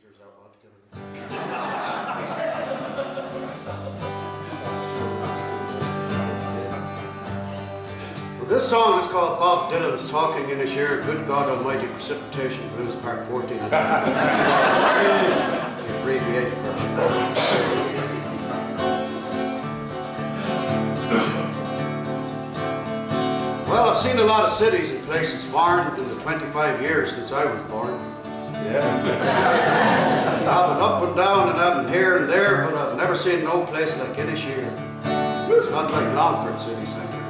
passengers out altogether. Well, this song is called Bob Dylan's Talking Inisheer, Good God Almighty Precipitation Blues, Part 14. The abbreviated version. Well, I've seen a lot of cities and places foreign in the 25 years since I was born. Yeah. I've been up and down and I've been here and there, but I've never seen no place like Inisheer. It's not like Longford City Centre.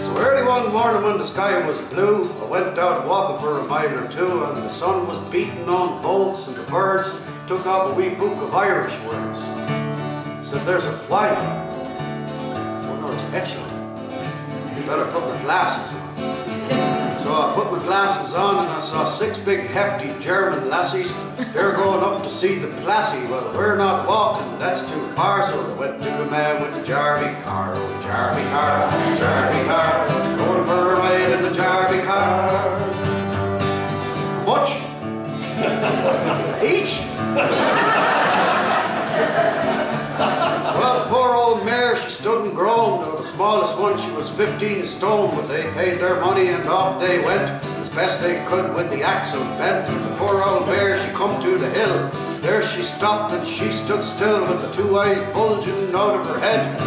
So early one morning when the sky was blue, I went out walking for a mile or two, and the sun was beating on boats and the birds took up a wee book of Irish words. Said, there's a fly. It's excellent. You better put my glasses on. So I put my glasses on and I saw 6 big hefty German lassies. They're going up to see the Plassy. Well, we're not walking, that's too far. So I went to the man with the Jarvie car. Oh, the Jarvie car, Jarvie car. Going for a ride in the Jarvie car. How much? Each? Well, the poor old mare, she stood and groaned. The smallest one, she was 15 stone, but they paid their money and off they went as best they could with the axle bent. And the poor old mare, she come to the hill. There she stopped and she stood still with the 2 eyes bulging out of her head.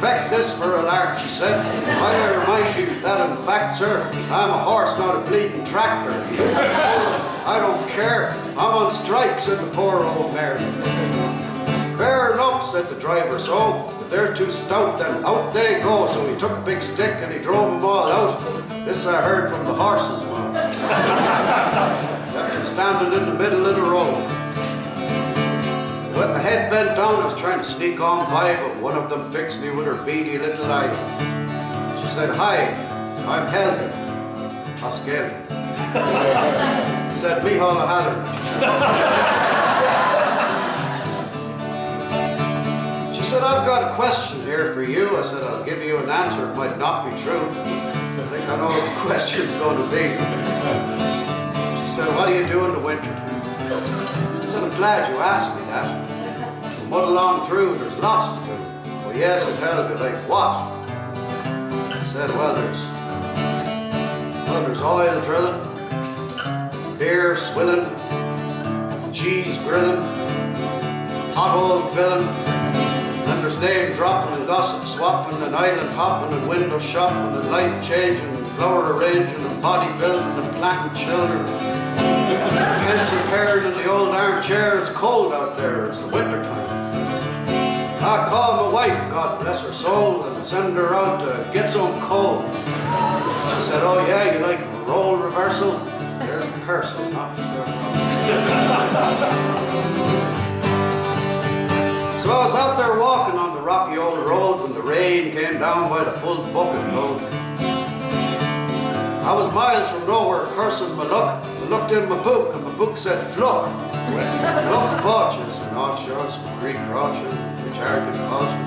Feck this for a lark, she said. I remind you that in fact, sir, I'm a horse, not a bleeding tractor. I don't care, I'm on strike, said the poor old mare. Fair enough, said the driver, so if they're too stout, then out they go. So he took a big stick and he drove them all out. This I heard from the horse's mouth. Left him standing in the middle of the road. With my head bent down, I was trying to sneak on by, but one of them fixed me with her beady little eye. She said, hi, I'm Helga. Oscar. Said, Michal O'Halloran. She said, I've got a question here for you. I said, I'll give you an answer. It might not be true. I think I know what the question's going to be. She said, what do you do in the winter time? I said, I'm glad you asked me that. We'll mud along through, there's lots to do. Well, yes, it helped. Like what? I said, well, there's oil drilling, beer swilling, cheese grilling, pothole filling, and there's name dropping and gossip swapping and island hopping and window shopping and life changing and flower arranging and body building and planting children. Pencil paring in the old armchair. It's cold out there, it's the winter time. I call my wife, God bless her soul, and send her out to get some coal. She said, oh yeah, you like role reversal? There's the parcel, not the circle. So I was out there walking on the rocky old road when the rain came down by the full bucket load. I was miles from nowhere cursing my luck. I looked in my book and my book said fluck. Fluck botches and offshore, some creek crotches, which Arkin cultures,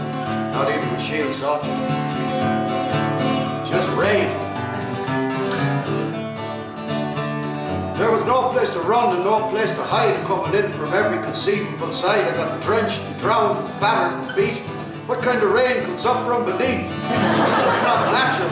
not even a shield sausage. Just rain. There was no place to run and no place to hide coming in from every conceivable side. I got drenched and drowned and battered and beat. What kind of rain comes up from beneath? It's just not natural.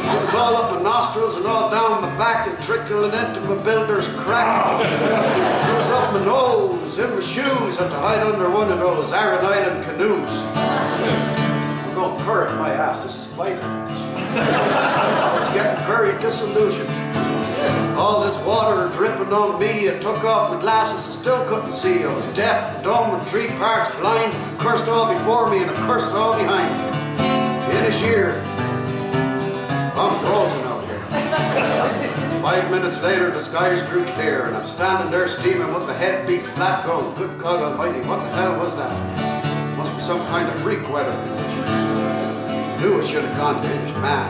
It was all up my nostrils and all down my back and trickling into my builder's crack. It was up my nose, in my shoes, had to hide under one of those Aran Island canoes. I'm going curry my ass, this is fighting. I was getting very disillusioned. All this water dripping on me, I took off my glasses and still couldn't see. I was deaf, dumb, and 3 parts blind, cursed all before me and I cursed all behind. Inisheer. I'm frozen out here. 5 minutes later, the skies grew clear, and I'm standing there steaming with my head beat flat going, good God Almighty, what the hell was that? Must be some kind of freak weather condition. I knew I should have gone to Inish man.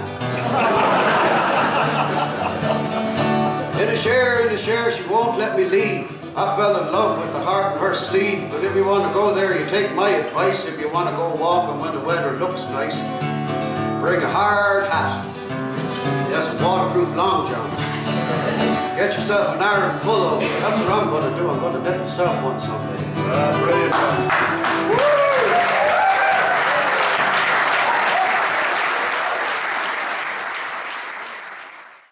Inisheer, she won't let me leave. I fell in love with the heart in her sleeve, but if you want to go there, you take my advice. If you want to go walking when the weather looks nice, bring a hard hat. Yes, a waterproof long john. Get yourself an Iron pullover. That's what I'm going to do. I'm going to knit myself one someday. Brilliant.